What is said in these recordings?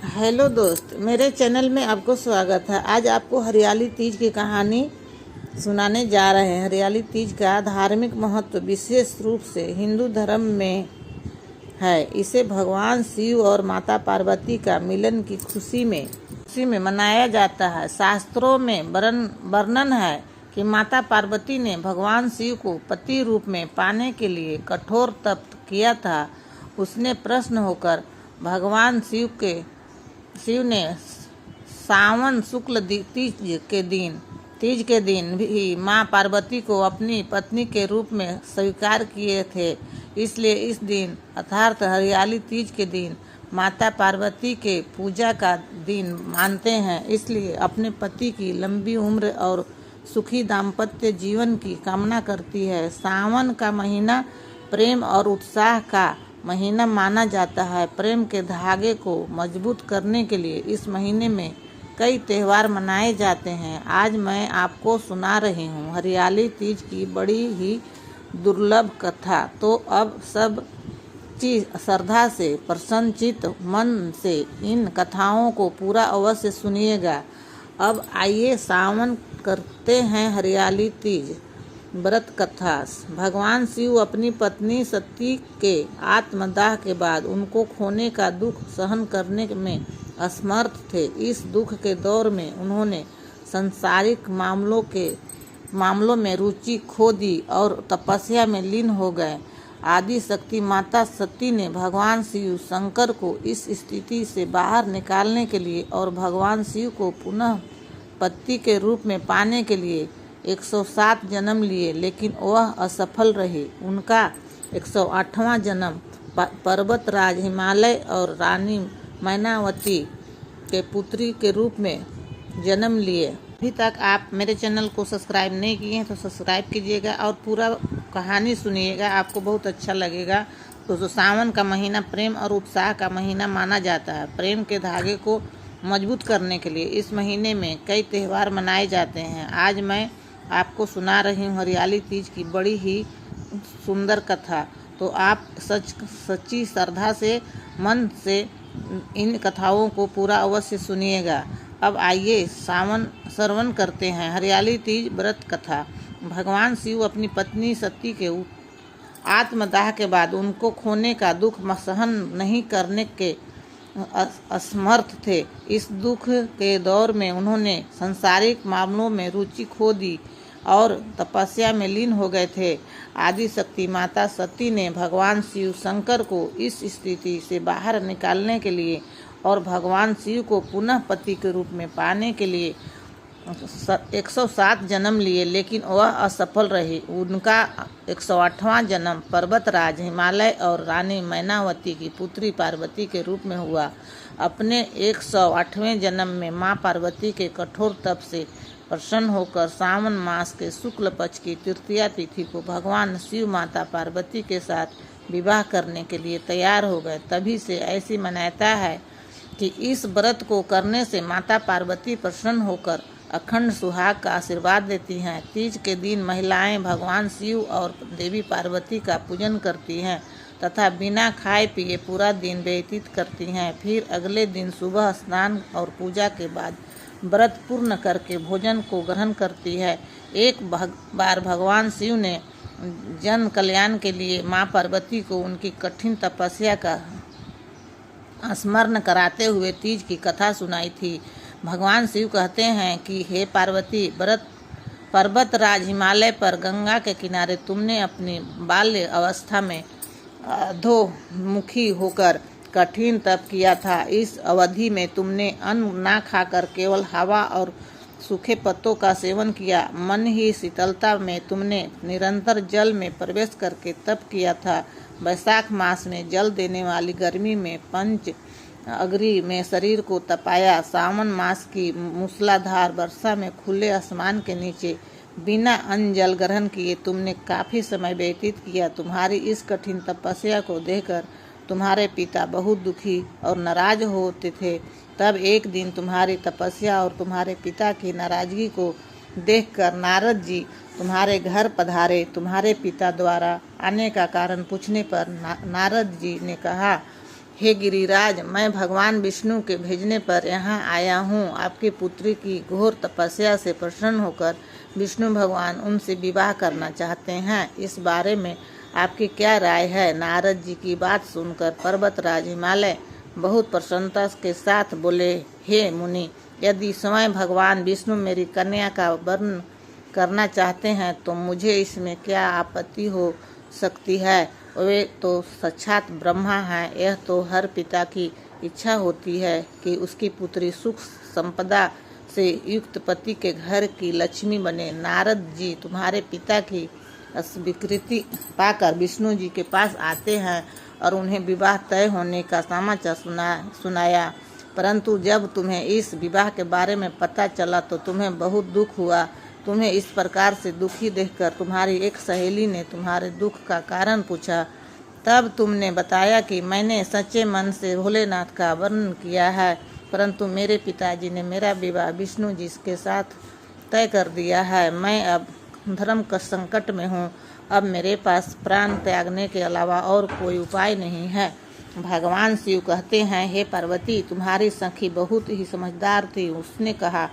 Hello दोस्त, मेरे channel में आपको स्वागत है। आज आपको हरियाली तीज की कहानी सुनाने जा रहे हैं। हरियाली तीज का धार्मिक महत्व विशेष रूप से हिंदू धर्म में है। इसे भगवान शिव और माता पार्वती का मिलन की खुशी में मनाया जाता है। शास्त्रों में वर्णन है कि माता पार्वती ने भगवान शिव को पति रूप में पाने के लिए कठोर तप किया था। उसने प्रसन्न होकर भगवान शिव ने सावन शुक्ल तीज के दिन भी मां पार्वती को अपनी पत्नी के रूप में स्वीकार किए थे। इसलिए इस दिन अर्थात हरियाली तीज के दिन माता पार्वती के पूजा का दिन मानते हैं। इसलिए अपने पति की लंबी उम्र और सुखी दाम्पत्य जीवन की कामना करती है। सावन का महीना प्रेम और उत्साह का महीना माना जाता है। प्रेम के धागे को मजबूत करने के लिए इस महीने में कई त्यौहार मनाए जाते हैं। आज मैं आपको सुना रही हूँ हरियाली तीज की बड़ी ही दुर्लभ कथा। तो अब सब चीज श्रद्धा से प्रसन्नचित्त मन से इन कथाओं को पूरा अवश्य सुनिएगा। अब आइए सावन करते हैं हरियाली तीज व्रत कथा। भगवान शिव अपनी पत्नी सती के आत्मदाह के बाद उनको खोने का दुख सहन करने में असमर्थ थे। इस दुख के दौर में उन्होंने सांसारिक मामलों में रुचि खो दी और तपस्या में लीन हो गए। आदि शक्ति माता सती ने भगवान शिव शंकर को इस स्थिति से बाहर निकालने के लिए और भगवान शिव को पुनः पति के रूप में पाने के लिए 107 जन्म लिए, लेकिन वह असफल रहे। उनका 108वां जन्म पर्वतराज हिमालय और रानी मैनावती के पुत्री के रूप में जन्म लिए। अभी तक आप मेरे चैनल को सब्सक्राइब नहीं किए हैं तो सब्सक्राइब कीजिएगा और पूरा कहानी सुनिएगा, आपको बहुत अच्छा लगेगा। तो सावन का महीना प्रेम और उत्साह का महीना माना जाता है। प्रेम के धागे को मजबूत करने के लिए इस महीने में कई त्यौहार मनाए जाते हैं। आज मैं आपको सुना रही हूँ हरियाली तीज की बड़ी ही सुंदर कथा। तो आप सच्ची श्रद्धा से मन से इन कथाओं को पूरा अवश्य सुनिएगा। अब आइए श्रवण करते हैं हरियाली तीज व्रत कथा। भगवान शिव अपनी पत्नी सती के आत्मदाह के बाद उनको खोने का दुख सहन नहीं करने के असमर्थ थे। इस दुख के दौर में उन्होंने सांसारिक मामलों में रुचि खो दी और तपस्या में लीन हो गए थे। आदि शक्ति माता सती ने भगवान शिव शंकर को इस स्थिति से बाहर निकालने के लिए और भगवान शिव को पुनः पति के रूप में पाने के लिए 107 जन्म लिए, लेकिन वह असफल रहे। उनका 108वां जन्म पर्वतराज हिमालय और रानी मैनावती की पुत्री पार्वती के रूप में हुआ। अपने 108वें जन्म में मां पार्वती के कठोर तप से प्रसन्न होकर सावन मास के शुक्ल पक्ष की तृतीया तिथि को भगवान शिव माता पार्वती के साथ विवाह करने के लिए तैयार हो गए। तभी से ऐसी मान्यता है कि इस व्रत को करने से माता पार्वती प्रसन्न होकर अखंड सुहाग का आशीर्वाद देती हैं। तीज के दिन महिलाएं भगवान शिव और देवी पार्वती का पूजन करती हैं तथा बिना खाए पिए पूरा दिन व्यतीत करती हैं। फिर अगले दिन सुबह स्नान और पूजा के बाद व्रत पूर्ण करके भोजन को ग्रहण करती है। एक बार भगवान शिव ने जन कल्याण के लिए मां पार्वती को उनकी कठिन तपस्या का स्मरण कराते हुए तीज की कथा सुनाई थी। भगवान शिव कहते हैं कि हे पार्वती, पर्वतराज हिमालय पर गंगा के किनारे तुमने अपनी बाल्य अवस्था में अधोमुखी होकर कठिन तप किया था। इस अवधि में तुमने अन्न ना खाकर केवल हवा और सूखे पत्तों का सेवन किया। मन ही शीतलता में तुमने निरंतर जल में प्रवेश करके तप किया था। वैशाख मास में जल देने वाली गर्मी में पंच अग्नि में शरीर को तपाया। सावन मास की मूसलाधार वर्षा में खुले आसमान के नीचे बिना अन्न जल ग्रहण किए तुमने काफी समय व्यतीत किया। तुम्हारी इस कठिन तपस्या को देखकर तुम्हारे पिता बहुत दुखी और नाराज होते थे। तब एक दिन तुम्हारी तपस्या और तुम्हारे पिता की नाराजगी को देखकर नारद जी तुम्हारे घर पधारे। तुम्हारे पिता द्वारा आने का कारण पूछने पर नारद जी ने कहा हे गिरिराज, मैं भगवान विष्णु के भेजने पर यहाँ आया हूँ। आपकी पुत्री की घोर तपस्या से प्रसन्न होकर विष्णु भगवान उनसे विवाह करना चाहते हैं। इस बारे में आपकी क्या राय है? नारद जी की बात सुनकर पर्वतराज हिमालय बहुत प्रसन्नता के साथ बोले, हे मुनि, यदि स्वयं भगवान विष्णु मेरी कन्या का वर्ण करना चाहते हैं तो मुझे इसमें क्या आपत्ति हो सकती है? वे तो साक्षात ब्रह्मा हैं। यह तो हर पिता की इच्छा होती है कि उसकी पुत्री सुख संपदा से युक्त पति के घर की लक्ष्मी बने। नारद जी तुम्हारे पिता की स्वीकृति पाकर विष्णु जी के पास आते हैं और उन्हें विवाह तय होने का समाचार सुनाया, परंतु जब तुम्हें इस विवाह के बारे में पता चला तो तुम्हें बहुत दुख हुआ। तुम्हें इस प्रकार से दुखी देखकर तुम्हारी एक सहेली ने तुम्हारे दुख का कारण पूछा। तब तुमने बताया कि मैंने सच्चे मन से भोलेनाथ का वर्णन किया है, परंतु मेरे पिताजी ने मेरा विवाह विष्णु जी के साथ तय कर दिया है। मैं अब धर्म का संकट में हूँ। अब मेरे पास प्राण त्यागने के अलावा और कोई उपाय नहीं है। भगवान शिव कहते हैं, हे पार्वती, तुम्हारी सखी बहुत ही समझदार थी। उसने कहा,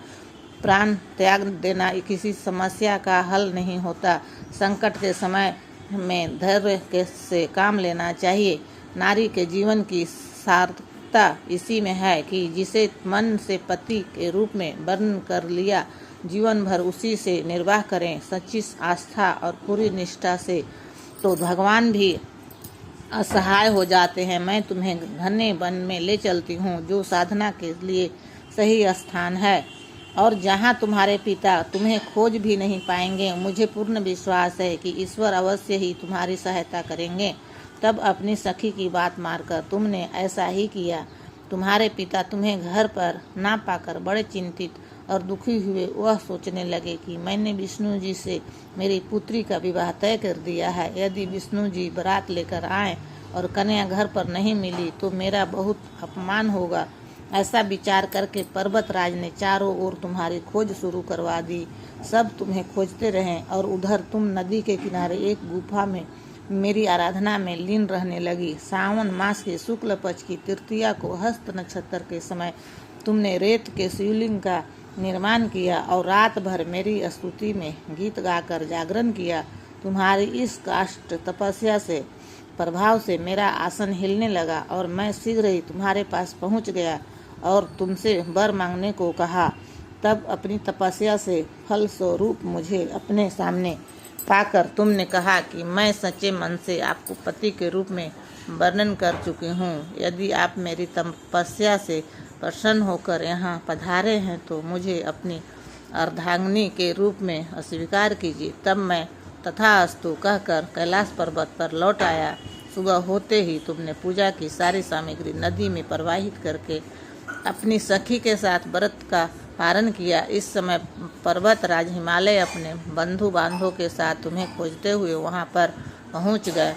प्राण त्याग देना किसी समस्या का हल नहीं होता। संकट के समय में धैर्य से काम लेना चाहिए। नारी के जीवन की सार्थकता इसी में है कि जिसे मन से पति के रूप में वर्ण कर लिया, जीवन भर उसी से निर्वाह करें। सच्ची आस्था और पूरी निष्ठा से तो भगवान भी असहाय हो जाते हैं। मैं तुम्हें घने वन में ले चलती हूँ, जो साधना के लिए सही स्थान है और जहाँ तुम्हारे पिता तुम्हें खोज भी नहीं पाएंगे। मुझे पूर्ण विश्वास है कि ईश्वर अवश्य ही तुम्हारी सहायता करेंगे। तब अपनी सखी की बात मानकर तुमने ऐसा ही किया। तुम्हारे पिता तुम्हें घर पर ना पाकर बड़े चिंतित और दुखी हुए। वह सोचने लगे कि मैंने विष्णु जी से मेरी पुत्री का विवाह तय कर दिया है। यदि विष्णु जी बारात लेकर आए और कन्या घर पर नहीं मिली तो मेरा बहुत अपमान होगा। ऐसा विचार करके पर्वतराज ने चारों ओर तुम्हारी खोज शुरू करवा दी। सब तुम्हें खोजते रहें और उधर तुम नदी के किनारे एक गुफा में मेरी आराधना में लीन रहने लगी। सावन मास के शुक्ल पक्ष की तृतीया को हस्त नक्षत्र के समय तुमने रेत के शिवलिंग का निर्माण किया और रात भर मेरी स्तुति में गीत गाकर जागरण किया। तुम्हारी इस काष्ठ तपस्या से प्रभाव से मेरा आसन हिलने लगा और मैं शीघ्र ही तुम्हारे पास पहुंच गया और तुमसे वर मांगने को कहा। तब अपनी तपस्या से फल स्वरूप मुझे अपने सामने पाकर तुमने कहा कि मैं सच्चे मन से आपको पति के रूप में वर्णन कर चुकी हूँ। यदि आप मेरी तपस्या से प्रसन्न होकर यहाँ पधारे हैं तो मुझे अपनी अर्धांगिनी के रूप में अस्वीकार कीजिए। तब मैं तथास्तु कहकर कैलाश पर्वत पर लौट आया। सुबह होते ही तुमने पूजा की सारी सामग्री नदी में प्रवाहित करके अपनी सखी के साथ व्रत का पारण किया। इस समय पर्वतराज हिमालय अपने बंधु बांधवों के साथ तुम्हें खोजते हुए वहां पर पहुंच गए।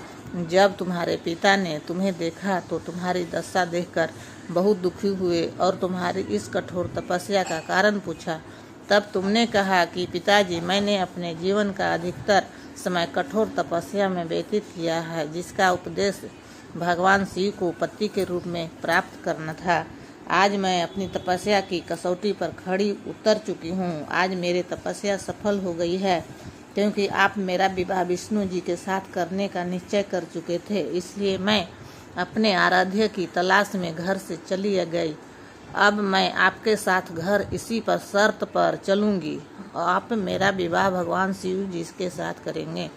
जब तुम्हारे पिता ने तुम्हें देखा तो तुम्हारी दशा देखकर बहुत दुखी हुए और तुम्हारी इस कठोर तपस्या का कारण पूछा। तब तुमने कहा कि पिताजी, मैंने अपने जीवन का अधिकतर समय कठोर तपस्या में व्यतीत किया है, जिसका उपदेश भगवान शिव को पति के रूप में प्राप्त करना था। आज मैं अपनी तपस्या की कसौटी पर खड़ी उतर चुकी हूँ। आज मेरी तपस्या सफल हो गई है, क्योंकि आप मेरा विवाह विष्णु जी के साथ करने का निश्चय कर चुके थे। इसलिए मैं अपने आराध्य की तलाश में घर से चली गई। अब मैं आपके साथ घर इसी पर शर्त पर चलूंगी और आप मेरा विवाह भगवान शिव जी के साथ करेंगे।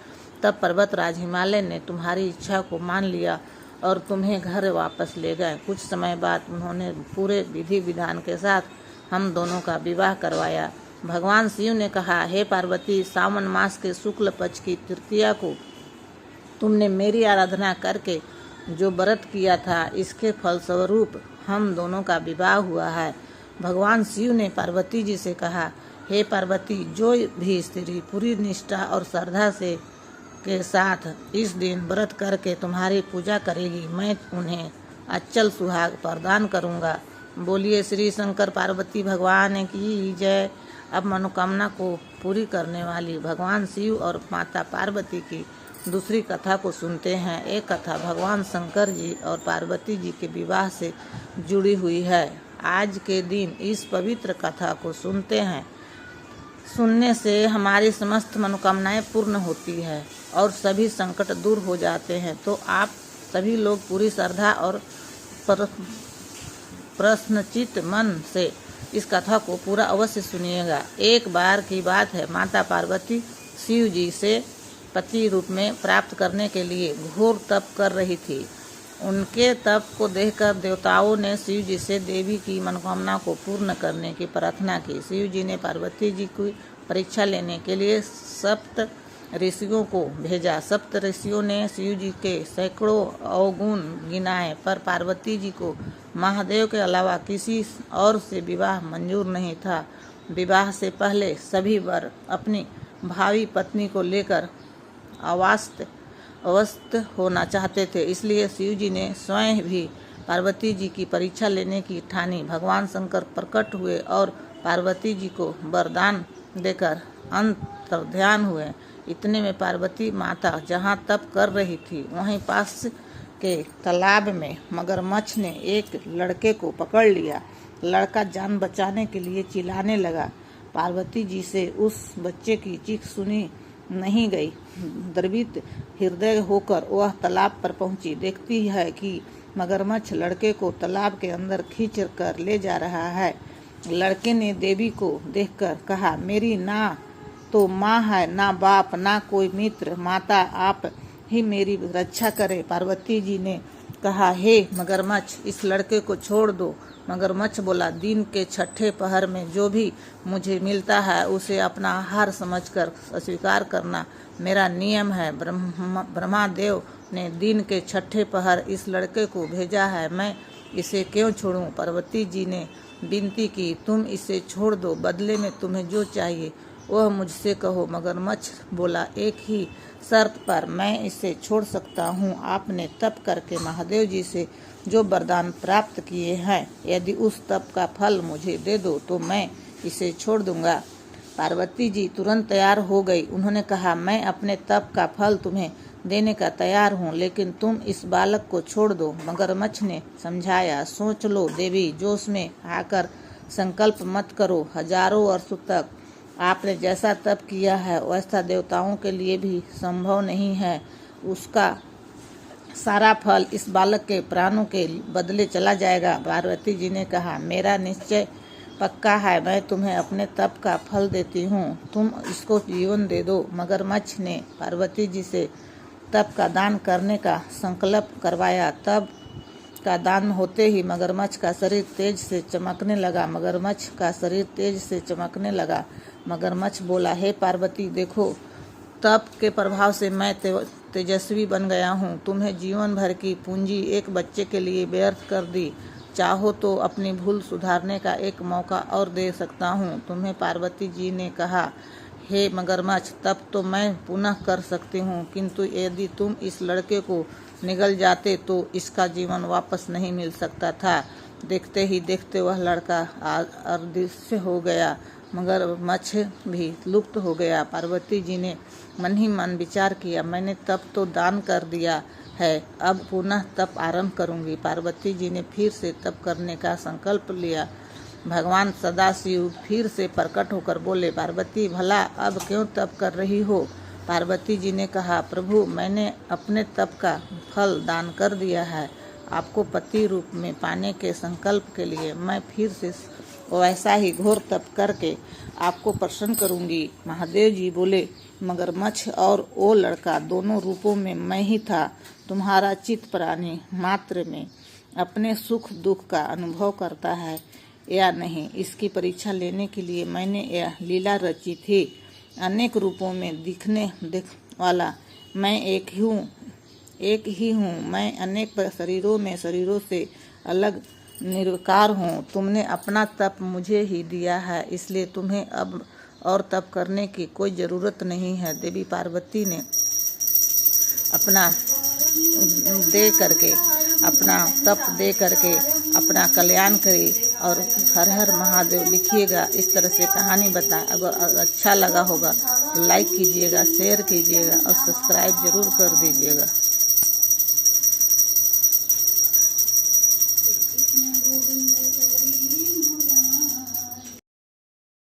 तब पर्वतराज हिमालय ने तुम्हारी इच्छा को मान लिया और तुम्हें घर वापस ले गए। कुछ समय बाद उन्होंने पूरे विधि विधान के साथ हम दोनों का विवाह करवाया। भगवान शिव ने कहा, हे पार्वती, सावन मास के शुक्ल पक्ष की तृतीया को तुमने मेरी आराधना करके जो व्रत किया था, इसके फलस्वरूप हम दोनों का विवाह हुआ है। भगवान शिव ने पार्वती जी से कहा, हे पार्वती, जो भी स्त्री पूरी निष्ठा और श्रद्धा से के साथ इस दिन व्रत करके तुम्हारी पूजा करेगी, मैं उन्हें अचल सुहाग प्रदान करूंगा। बोलिए श्री शंकर पार्वती भगवान की जय। अब मनोकामना को पूरी करने वाली भगवान शिव और माता पार्वती की दूसरी कथा को सुनते हैं। एक कथा भगवान शंकर जी और पार्वती जी के विवाह से जुड़ी हुई है। आज के दिन इस पवित्र कथा को सुनते हैं। सुनने से हमारी समस्त मनोकामनाएं पूर्ण होती है और सभी संकट दूर हो जाते हैं। तो आप सभी लोग पूरी श्रद्धा और प्रश्नचित मन से इस कथा को पूरा अवश्य सुनिएगा। एक बार की बात है, माता पार्वती शिव जी से पति रूप में प्राप्त करने के लिए घोर तप कर रही थी। उनके तप को देखकर देवताओं ने शिव जी से देवी की मनोकामना को पूर्ण करने की प्रार्थना की। शिव जी ने पार्वती जी की परीक्षा लेने के लिए सप्त ऋषियों को भेजा। सप्त ऋषियों ने शिव जी के सैकड़ों अवगुण गिनाए, पर पार्वती जी को महादेव के अलावा किसी और से विवाह मंजूर नहीं था। विवाह से पहले सभी वर अपनी भावी पत्नी को लेकर अवस्थ होना चाहते थे, इसलिए शिव जी ने स्वयं भी पार्वती जी की परीक्षा लेने की ठानी। भगवान शंकर प्रकट हुए और पार्वती जी को वरदान देकर अंतर्ध्यान हुए। इतने में पार्वती माता जहाँ तप कर रही थी, वहीं पास के तालाब में मगरमच्छ ने एक लड़के को पकड़ लिया। लड़का जान बचाने के लिए चिल्लाने लगा। पार्वती जी से उस बच्चे की चीख सुनी नहीं गई। द्रवित हृदय होकर वह तालाब पर पहुंची। देखती है कि मगरमच्छ लड़के को तालाब के अंदर खींच कर ले जा रहा है। लड़के ने देवी को देखकर कहा, मेरी ना तो माँ है, ना बाप, ना कोई मित्र। माता, आप ही मेरी रक्षा करें। पार्वती जी ने कहा, हे मगरमच्छ, इस लड़के को छोड़ दो। मगरमच्छ बोला, दिन के छठे पहर में जो भी मुझे मिलता है उसे अपना आहार समझकर स्वीकार करना मेरा नियम है। ब्रह्मादेव ने दिन के छठे पहर इस लड़के को भेजा है, मैं इसे क्यों छोड़ूं? पार्वती जी ने विनती की, तुम इसे छोड़ दो, बदले में तुम्हें जो चाहिए वह मुझसे कहो। मगरमच्छ बोला, एक ही शर्त पर मैं इसे छोड़ सकता हूँ। आपने तप करके महादेव जी से जो वरदान प्राप्त किए हैं, यदि उस तप का फल मुझे दे दो तो मैं इसे छोड़ दूंगा। पार्वती जी तुरंत तैयार हो गई। उन्होंने कहा, मैं अपने तप का फल तुम्हें देने का तैयार हूँ, लेकिन तुम इस बालक को छोड़ दो। मगरमच्छ ने समझाया, सोच लो देवी, जोश में आकर संकल्प मत करो। हजारों वर्षों तक आपने जैसा तप किया है वैसा देवताओं के लिए भी संभव नहीं है। उसका सारा फल इस बालक के प्राणों के बदले चला जाएगा। पार्वती जी ने कहा, मेरा निश्चय पक्का है, मैं तुम्हें अपने तप का फल देती हूँ, तुम इसको जीवन दे दो। मगरमच्छ ने पार्वती जी से तप का दान करने का संकल्प करवाया। तप का दान होते ही मगरमच्छ का शरीर तेज से चमकने लगा। मगरमच्छ का शरीर तेज से चमकने लगा। मगरमच्छ बोला, हे पार्वती, देखो, तप के प्रभाव से मैं तेजस्वी बन गया हूँ। तुम्हें जीवन भर की पूंजी एक बच्चे के लिए व्यर्थ कर दी। चाहो तो अपनी भूल सुधारने का एक मौका और दे सकता हूँ तुम्हें। पार्वती जी ने कहा, हे मगरमच्छ, तब तो मैं पुनः कर सकती हूँ, किंतु यदि तुम इस लड़के को निगल जाते तो इसका जीवन वापस नहीं मिल सकता था। देखते ही देखते वह लड़का अदृश्य हो गया। मगरमच्छ भी लुप्त हो गया। पार्वती जी ने मन ही मन विचार किया, मैंने तप तो दान कर दिया है, अब पुनः तप आरंभ करूंगी। पार्वती जी ने फिर से तप करने का संकल्प लिया। भगवान सदाशिव फिर से प्रकट होकर बोले, पार्वती, भला अब क्यों तप कर रही हो? पार्वती जी ने कहा, प्रभु, मैंने अपने तप का फल दान कर दिया है। आपको पति रूप में पाने के संकल्प के लिए मैं फिर से वैसा ही घोर तप करके आपको प्रसन्न करूंगी। महादेव जी बोले, मगरमच्छ और वो लड़का दोनों रूपों में मैं ही था। तुम्हारा चित्त प्राणी मात्र में अपने सुख दुख का अनुभव करता है या नहीं, इसकी परीक्षा लेने के लिए मैंने यह लीला रची थी। अनेक रूपों में दिखने वाला मैं एक ही हूँ। मैं अनेक शरीरों से अलग निर्विकार हूँ। तुमने अपना तप मुझे ही दिया है, इसलिए तुम्हें अब और तप करने की कोई जरूरत नहीं है। देवी पार्वती ने अपना तप दे करके अपना कल्याण करी और हर हर महादेव लिखिएगा। इस तरह से कहानी बताएं। अगर अच्छा लगा होगा तो लाइक कीजिएगा, शेयर कीजिएगा और सब्सक्राइब जरूर कर दीजिएगा।